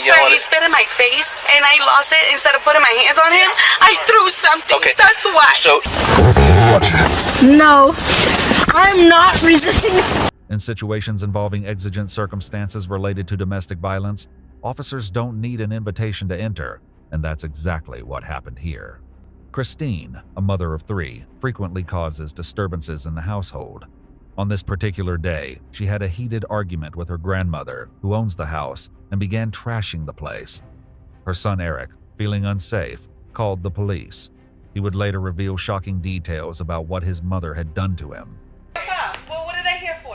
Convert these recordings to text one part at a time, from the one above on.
Sir, he spit in my face, and I lost it. Instead of putting my hands on him, I threw something. Okay. That's why. So, No, I'm not resisting. In situations involving exigent circumstances related to domestic violence, officers don't need an invitation to enter, and that's exactly what happened here. Christine, a mother of 3, frequently causes disturbances in the household. On this particular day, she had a heated argument with her grandmother, who owns the house, and began trashing the place. Her son Eric, feeling unsafe, called the police. He would later reveal shocking details about what his mother had done to him. Well, what are they here for?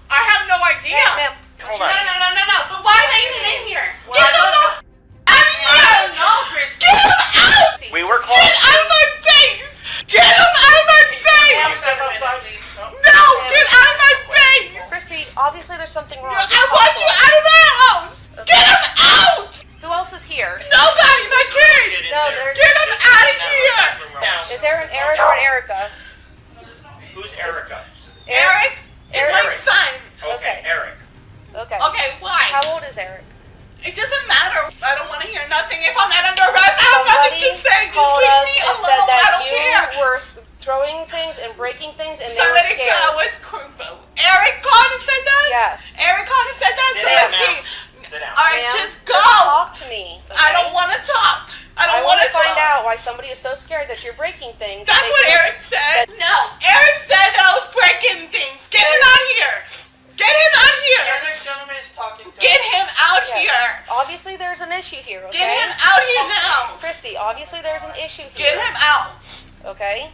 I have no idea. Ma'am. hold on. No. But why are they even in here? Well, Get them out! I don't know, Chris. Get them out! We were Get called. out of my face! Get them out of my face! Step outside. No! Get out of my face! Christy, obviously there's something wrong. I want you out of my house! Get them out! Who else is here? Nobody, my kids! No, there's. Get them out of here! Is there an Eric or an Erica? Who's Erica? Eric is my Eric. son. Okay. Eric. Okay. Okay, why? How old is Eric? It doesn't matter. I don't want to hear nothing. If I'm not under arrest, I have nothing to say. Just Called leave us me and alone. said I that don't you care. were throwing things and breaking things and they were Somebody scared. was creepy. Eric called and said that? Yes. Eric called and said that? Sit So down let's now. see. Sit down. All right, Ma'am, just go. talk to me. I okay? don't want to talk. I don't want want to find talk. out why somebody is so scared that you're breaking things. That's and they what think Eric said. No, Eric said that I was breaking things. Get him out here. Get him out The here. other gentleman is talking to Get me. him out Yeah. here. Obviously, there's an issue here, okay? Get him out here now. Christy, obviously there's an issue Get here. him out. Okay?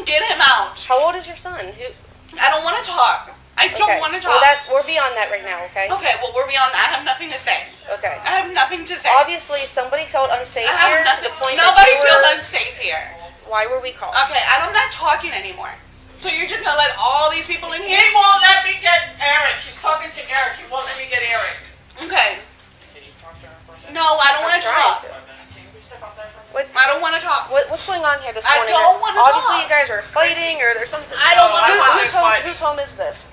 Get him out. How old is your son? Who? I don't want to talk. I don't Okay. want to talk. Well, we're beyond that right now, okay? Okay, well, we're beyond that. I have nothing to say. Okay. I have nothing to say. Obviously, somebody felt unsafe I here have to the nothing. point Nobody that you feels were. unsafe here. Why were we called? Okay, I'm not talking anymore. So you're just gonna let all these people in He here? won't let me get Eric. He's talking to Eric. He won't let me get Eric. Okay. Can you talk to her for a second? No, I don't want I'm to trying talk. to. Can we step outside for a What, I don't want to talk. what's going on here this I morning? don't wanna Obviously, talk. you guys are fighting, or there's something. I don't wanna Who- talk. whose home is this?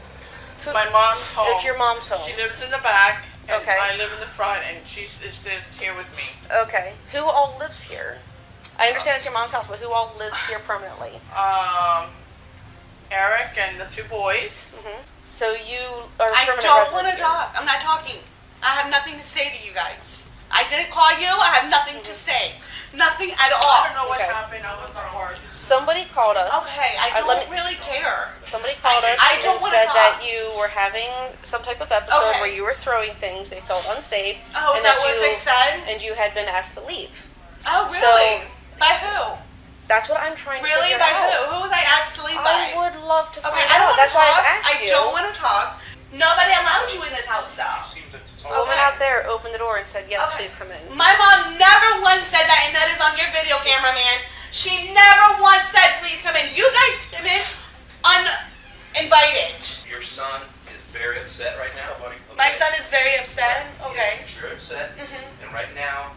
It's my mom's home. It's your mom's home. She lives in the back, and Okay. I live in the front, and she is here with me. Okay. Who all lives here? I understand it's your mom's house, but who all lives here permanently? Eric and the 2 boys. So you are a I permanent don't resident want to here. talk. I'm not talking. I have nothing to say to you guys. I didn't call you. I have nothing to say. Nothing at all. I don't know what Okay. happened. I was at work. Somebody called us. Okay, I let don't really care. Somebody called us I don't and wanna said talk. that you were having some type of episode Okay. where you were throwing things. They felt unsafe. Oh, is and that what they said? And you had been asked to leave. Oh, So- really? By who? That's what I'm trying to Really? figure By out. who? Who was I asked to leave I by? would love to find Okay, I don't out. want That's to why talk. I've asked I you. don't want to talk. Nobody allowed you in this house, though. seem to A talk. woman Okay. out there opened the door and said, "Yes, Okay. please come in." My mom never once said that, and that is on your video, cameraman. She never once said, please come in. You guys came in uninvited. Your son is very upset right now. My son is very upset. Okay. Yes, he's very upset. And right now,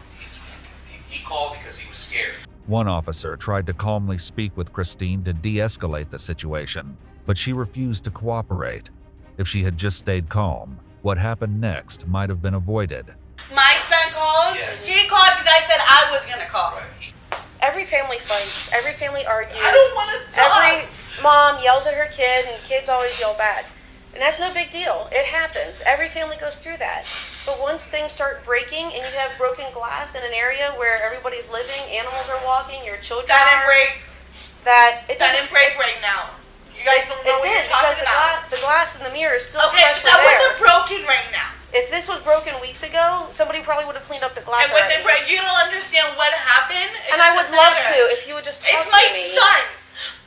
he called because he was scared. One officer tried to calmly speak with Christine to de-escalate the situation, but she refused to cooperate. If she had just stayed calm, what happened next might have been avoided. My son called. Yes. He called because I said I was going to call. Right. Every family fights. Every family argues. I don't want to talk. Every mom yells at her kid, and kids always yell back. And that's no big deal. It happens. Every family goes through that. But once things start breaking and you have broken glass in an area where everybody's living, animals are walking, your children That are... didn't break. It That doesn't didn't break right now. You guys don't know It what did, you're talking because about. the glass in the mirror is still Okay, freshly that there. wasn't broken right now. If this was broken weeks ago, somebody probably would have cleaned up the glass And with already. the break, you don't understand what happened. It And I would doesn't love matter. to if you would just talk It's my to me. son.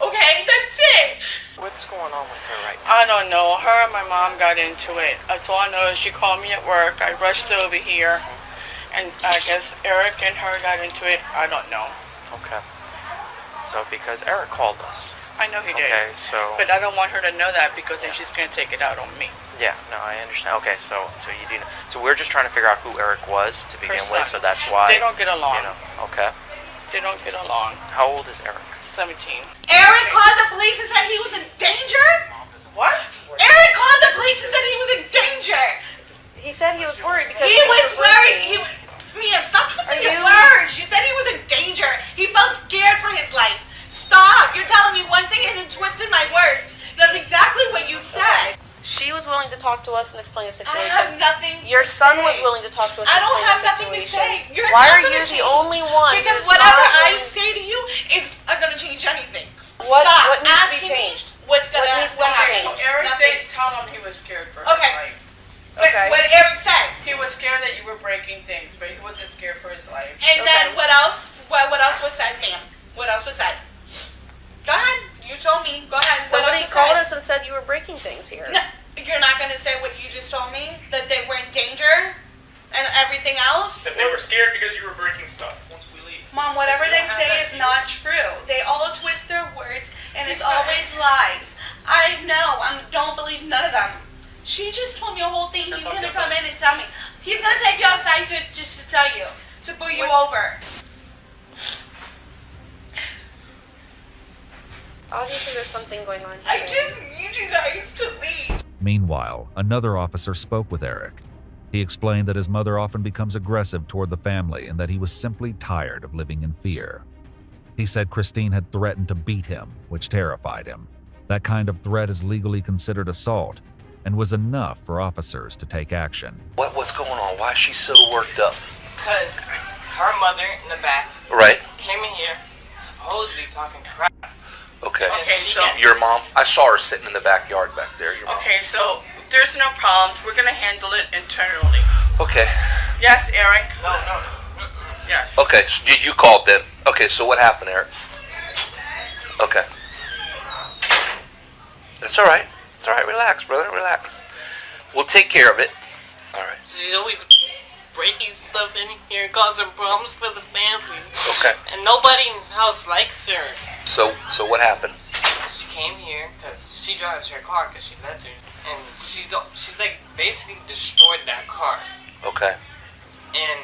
Okay, that's it. What's going on with her right now? I don't know. Her and my mom got into it. That's all I know is she called me at work. I rushed over here. And I guess Eric and her got into it. I don't know. Okay. So because Eric called us. I know he did. Okay, so But I don't want her to know that because then she's going to take it out on me. yeah, no, I understand. Okay, so you do. So we're just trying to figure out who Eric was to begin son. with. So that's why They don't get along. You know. Okay. They don't get along. How old is Eric? 17. Eric called the police and said he was in danger? What? Eric called the police and said he was in danger. He said he was worried because He was worried. Mia, stop twisting your words. You said he was in danger. He felt scared for his life. Stop. You're telling me one thing and then twisting my words. That's exactly what you said. She was willing to talk to us and explain the situation. I have nothing Your to son say. was willing to talk to us I and don't explain have the nothing to situation. say. You're Why not are gonna you change. the only one? Because who's whatever not I willing- say to you is going to change anything. What Stop needs to be asking changed? me what's going What to needs to be happen. changed? So Eric Nothing. did tell him he was scared for his Okay. life. But Okay. what Eric said. He was scared that you were breaking things, but he wasn't scared for his life. And then Okay. what else? What else was said, ma'am? What else was said? Go ahead. You told me. Go ahead. What Somebody else was called said? us and said you were breaking things here. No, you're not going to say what you just told me? That they were in danger and everything else? That they were scared because you were breaking stuff once we leave. Mom, whatever they say is not true. They all twist their words and it's always lies. I know. I don't believe none of them. She just told me a whole thing. He's going to come in and tell me. He's going to take you outside just to tell you. To pull you over. Obviously, there's something going on I here. just need you guys to leave. Meanwhile, another officer spoke with Eric. He explained that his mother often becomes aggressive toward the family and that he was simply tired of living in fear. He said Christine had threatened to beat him, which terrified him. That kind of threat is legally considered assault and was enough for officers to take action. What's going on? Why is she so worked up? Because her mother in the back Right. came in here supposedly talking crap. Okay. Okay, so Your mom? I saw her sitting in the backyard back there. Your mom. okay, so there's no problems. We're gonna handle it internally. Okay. Yes, Eric. No. Yes. Okay. So did you call then? Okay. So what happened, Eric? Okay. That's all right. It's all right. Relax, brother. Relax. We'll take care of it. All right. She's always breaking stuff in here, causing problems for the family. Okay. And nobody in this house likes her. So what happened? She came here because she drives her car because she lets her. And she's like basically destroyed that car. Okay. And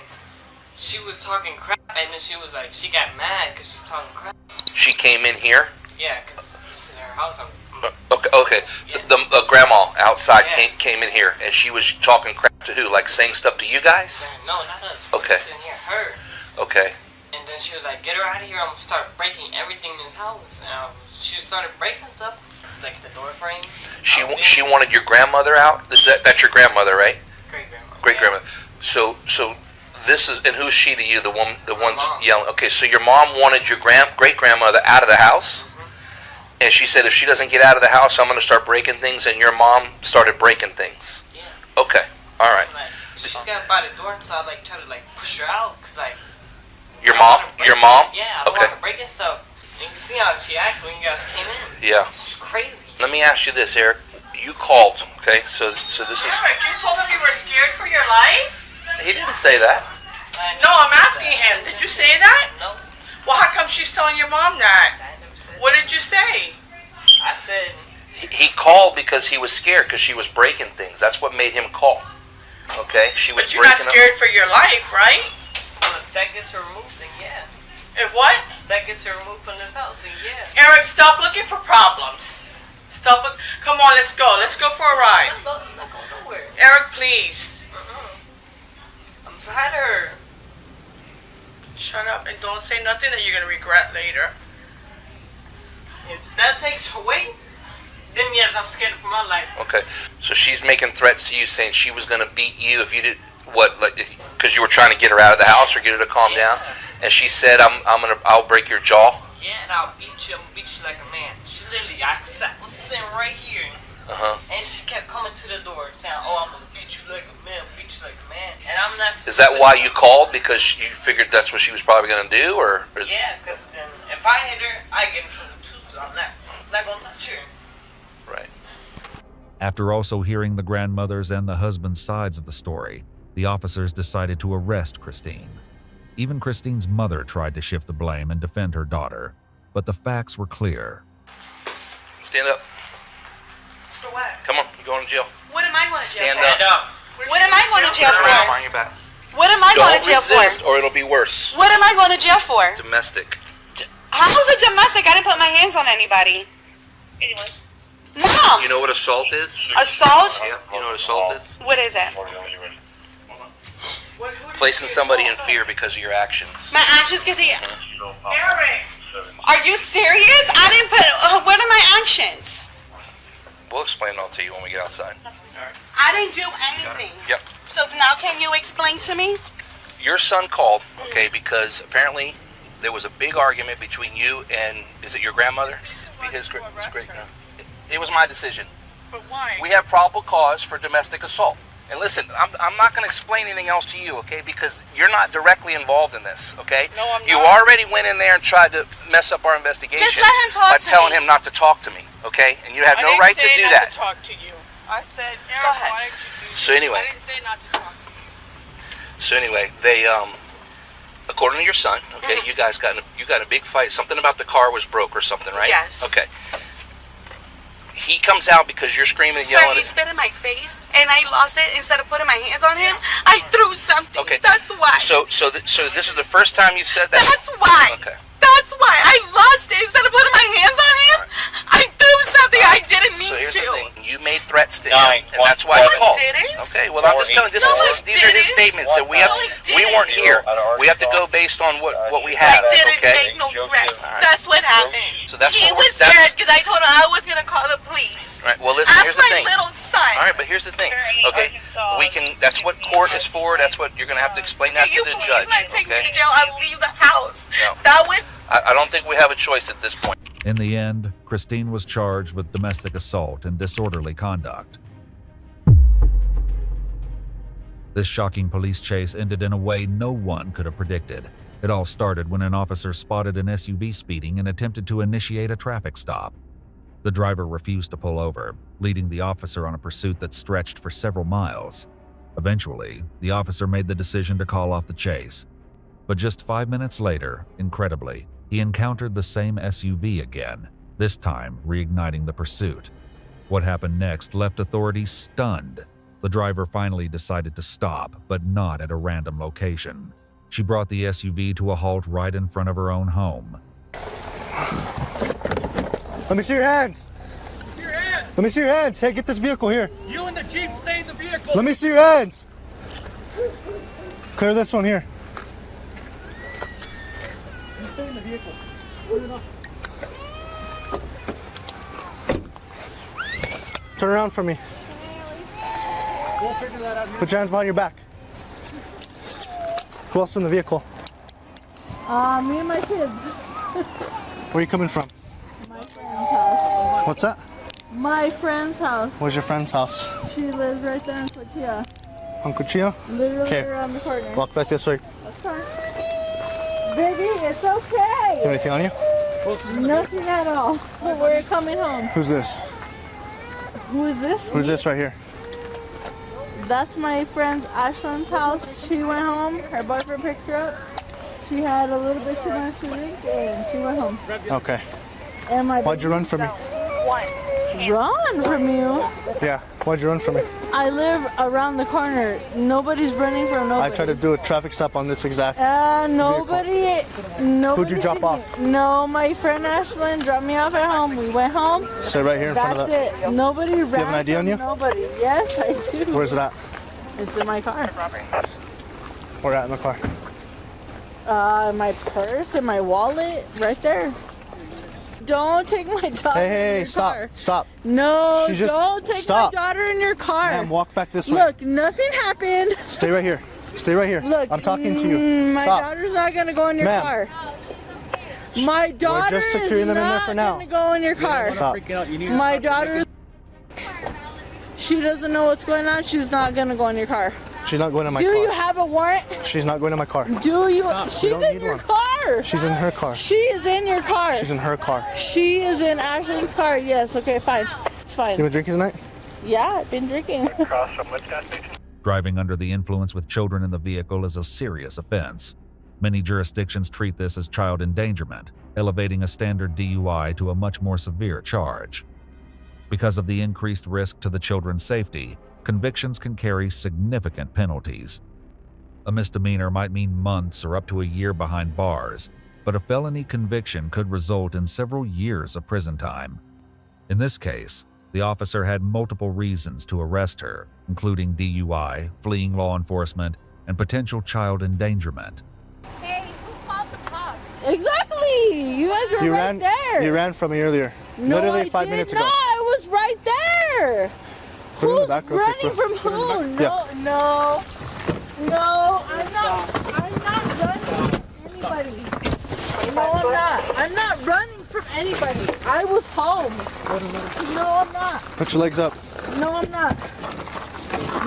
she was talking crap, and then she was like, she got mad because she's talking crap. She came in here. Yeah, because this is her house. Okay. Okay. Yeah. The grandma outside Yeah. came in here, and she was talking crap to who? Like saying stuff to you guys? No, not us. Okay. We're sitting here, her. Okay. And then she was like, get her out of here, I'm gonna start breaking everything in this house. And she started breaking stuff, like the door frame. She wanted your grandmother out. That's your grandmother, right? Great grandma. Great grandmother. So this is, and who's she to you? The one's mom. yelling. Okay, so your mom wanted your great grandmother out of the house, and she said if she doesn't get out of the house, I'm going to start breaking things. And your mom started breaking things. Yeah. Okay, all right. Like, she got by the door, and so I like tried to like push her out, cause like. Your I mom? wanna break Your it. mom? Yeah, I don't Okay. want her breaking stuff. And you see how she acted when you guys came in. Yeah. It's crazy. Let me ask you this, Eric. You called, okay? So this is. Eric, you told him you were scared for your life? He didn't say that. No, I'm asking him. Did you say that? No, Well, how come she's telling your mom that? I never said. What did you say? I said. He called because he was scared because she was breaking things. That's what made him call. Okay, she was But you're not breaking up. scared for your life, right? Well, if that gets her removed, then yeah. If what? If that gets her removed from this house, then yeah. Eric, stop looking for problems. Stop. Come on, let's go. Let's go for a ride. I'm not going nowhere. Eric, please. I'm tired of her. Shut up and don't say nothing that you're going to regret later. If that takes her away, then yes, I'm scared for my life. Okay, so she's making threats to you, saying she was going to beat you if you did what, like, because you were trying to get her out of the house or get her to calm down. And she said, I'll break your jaw." Yeah, and I'll beat you. I'm gonna beat you like a man. She literally, I was sitting right here, and she kept coming to the door saying, "Oh, I'm gonna beat you like a man, beat you like a man." And I'm not. Is that why you called? Because you figured that's what she was probably going to do, or? Yeah, because then if I hit her, I get in trouble too. So I'm not gonna touch her. Right. After also hearing the grandmother's and the husband's sides of the story, the officers decided to arrest Christine. Even Christine's mother tried to shift the blame and defend her daughter, but the facts were clear. Stand up. For what? Come on, you're going to jail. What am I going to jail Stand for? up. What am I going to jail Turn around for? on your back. What am I going to jail Don't resist, for? or it'll be worse. What am I going to jail for? Domestic. How is it domestic? I didn't put my hands on anybody. Anyway, No! You know what assault is? Assault? Yeah. You know what assault is? What is it? Placing somebody in fear because of your actions. My actions, because he... Eric! Are you serious? I didn't put... what are my actions? We'll explain it all to you when we get outside. I didn't do anything. Yep. So now can you explain to me? Your son called, okay, because apparently there was a big argument between you and, is it your grandmother? His great, no. It was my decision. But why? We have probable cause for domestic assault. And listen, I'm not going to explain anything else to you, okay, because you're not directly involved in this, okay? No, I'm not. You already went in there and tried to mess up our investigation. Just let him talk by to telling me. him not to talk to me, okay? And you have no right to do I that. didn't say not to talk to you. I said, Eric, Go ahead. why did you do So this? anyway. I didn't say not to talk to you. So anyway, they according to your son, okay, you guys got a big fight. Something about the car was broke or something, right? Yes. Okay. He comes out because you're screaming and Sir, yelling. he spit in my face, and I lost it. Instead of putting my hands on him, I threw something. Okay. That's why. So this is the first time you said that. That's why. Okay. That's why I lost it. Instead of putting my hands on him, I threw something I didn't mean So here's to. the thing. You made threats to him, and that's why No, you I called. didn't. Okay. Well, I'm just telling you. No, I These are his didn't. statements, and we No, I weren't didn't. here. We have to go based on what we I have. didn't Okay. make no threats. That's what happened. So that's He what we're- was scared because I told him I was gonna call the police. All right. Well, listen. Ask Here's the my thing. little son. All right, but here's the thing. Okay, we can. That's what court is for. That's what you're gonna have to explain that Can you to the please judge. not take me Okay. to jail? I'll leave the house. No. That would. I don't think we have a choice at this point. In the end, Christine was charged with domestic assault and disorderly conduct. This shocking police chase ended in a way no one could have predicted. It all started when an officer spotted an SUV speeding and attempted to initiate a traffic stop. The driver refused to pull over, leading the officer on a pursuit that stretched for several miles. Eventually, the officer made the decision to call off the chase. But just 5 minutes later, incredibly, he encountered the same SUV again, this time reigniting the pursuit. What happened next left authorities stunned. The driver finally decided to stop, but not at a random location. She brought the SUV to a halt right in front of her own home. Let me see your hands. Let me see your hands. Hey, get this vehicle here. You and the Jeep stay in the vehicle. Let me see your hands. Clear this one here. You stay in the vehicle. Turn around for me. We'll figure that out. Put your hands behind your back. Who else in the vehicle? Me and my kids. Where are you coming from? My friend's house. What's that? My friend's house. Where's your friend's house? She lives right there in Coachella. Uncle Chio? Literally Okay. around the corner. Walk back this way. Okay. Baby, it's okay. You have anything on you? Nothing at all. But we're coming home. Who's this? Who is this? Who's this right here? That's my friend Ashlyn's house. She went home. Her boyfriend picked her up. She had a little bit too much to drink and she went home. Okay. And my Why'd you run from me? run from you? Yeah. Why'd you run from me? I live around the corner. Nobody's running from nobody. I tried to do a traffic stop on this exact. Nobody. Who'd you drop off? No, my friend Ashlyn dropped me off at home. We went home. Stay right here in front of That's that. it. Nobody ran. Do you have an ID on you? Nobody. Yes, I do. Where's it at? It's in my car. Where at in the car? My purse and my wallet, right there. Don't take my daughter in Hey, your stop, car. stop. No, She just- don't take stop. my daughter in your car. Ma'am, walk back this way. Look, nothing happened. Stay right here. Stay right here. Look, I'm talking to you. My Stop. daughter's not gonna go in your Ma'am. car. My daughter just securing is them in there not for now. gonna go in your car. Stop. My daughter, she doesn't know what's going on. She's not gonna go in your car. She's not going in my Do car. you have a warrant? She's not going in my car. Do you? We She's don't in need your one. car. She's in her car. She is in your car. She's in her car. She is in Ashlyn's car. Yes. Okay. Fine. It's fine. You been drinking tonight? Yeah, I've been drinking. Driving under the influence with children in the vehicle is a serious offense. Many jurisdictions treat this as child endangerment, elevating a standard DUI to a much more severe charge. Because of the increased risk to the children's safety, convictions can carry significant penalties. A misdemeanor might mean months or up to a year behind bars, but a felony conviction could result in several years of prison time. In this case, The officer had multiple reasons to arrest her, including DUI, fleeing law enforcement, and potential child endangerment. Hey, who called the cops? Exactly! You guys were right there. You ran from me earlier. No, Literally I 5 did minutes not. ago. I was right there. Put it in the Who's back real quick, running bro. from who? Yeah. No, I'm not running from anybody. No, I'm not. I'm not running from anybody. I was home. No, I'm not. Put your legs up. No, I'm not.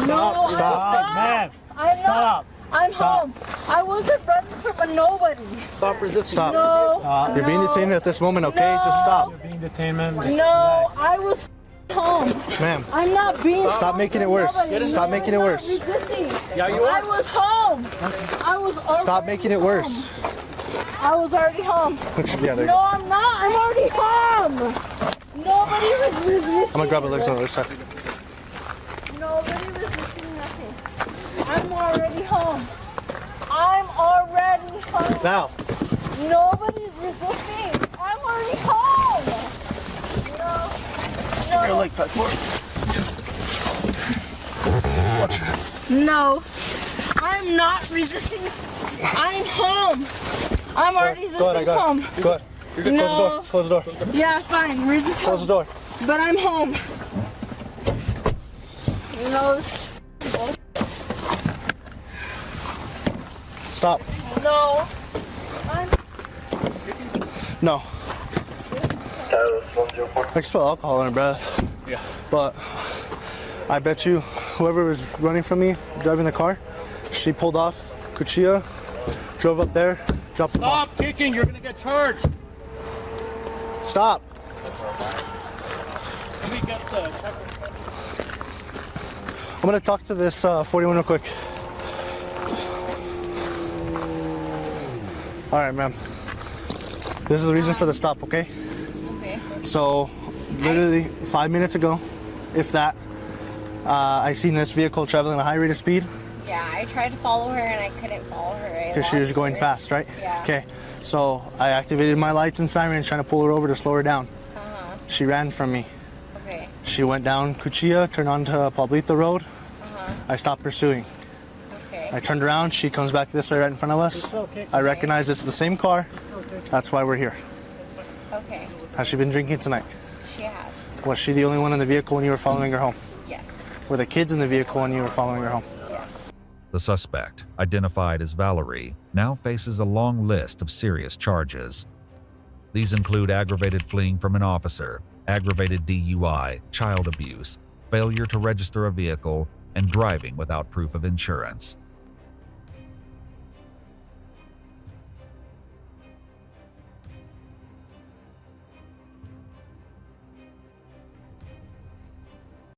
No, Stop. Man, I'm stop. not. I'm Stop. home. I wasn't running from nobody. Stop resisting. Stop. No. You're being detained at this moment, okay? No. Just stop. You're being detained, man. Just No, relax. I was home. Ma'am, I'm not being. Stop making it worse. Nobody. Stop No, making I'm it not worse. resisting. Yeah, you I are. was home. I was already stop making it worse. home. I was already home. Yeah, there you No, go. I'm not. I'm already home. Nobody was resisting. I'm gonna grab my legs on the other side. Nobody resisting nothing. I'm already home. I'm already home. Now. Nobody's resisting. I'm already home. No. Your leg back forward. Watch it. No. I'm not resisting. I'm home. I'm already resisting Go ahead, I got home. it. Go ahead. You're good. No. Close the door. Close the door. Yeah, fine. Resist Close the home. door. But I'm home. No. Stop. No. I'm. No. I can smell alcohol in her breath. Yeah. But I bet you whoever was running from me, driving the car, she pulled off Cuchilla, drove up there, dropped the ball. Stop kicking. You're gonna get charged. Stop. Let me get the. I'm gonna talk to this 41 real quick. All right, ma'am. This is the reason for the stop, okay? Okay. So, literally 5 minutes ago, if that, I seen this vehicle traveling at a high rate of speed Yeah, I tried to follow her and I couldn't follow her. because she was going fast, right? Yeah. Okay. So I activated my lights and sirens trying to pull her over to slow her down. She ran from me. Okay. She went down Cuchilla, turned onto Pablito Road. I stopped pursuing. Okay. I turned around. She comes back this way right in front of us. I recognize it's the same car. That's why we're here. Okay. Has she been drinking tonight? She has. Was she the only one in the vehicle when you were following her home? Yes. Were the kids in the vehicle when you were following her home? Yes. The suspect, identified as Valerie, now faces a long list of serious charges. These include aggravated fleeing from an officer, aggravated DUI, child abuse, failure to register a vehicle, and driving without proof of insurance.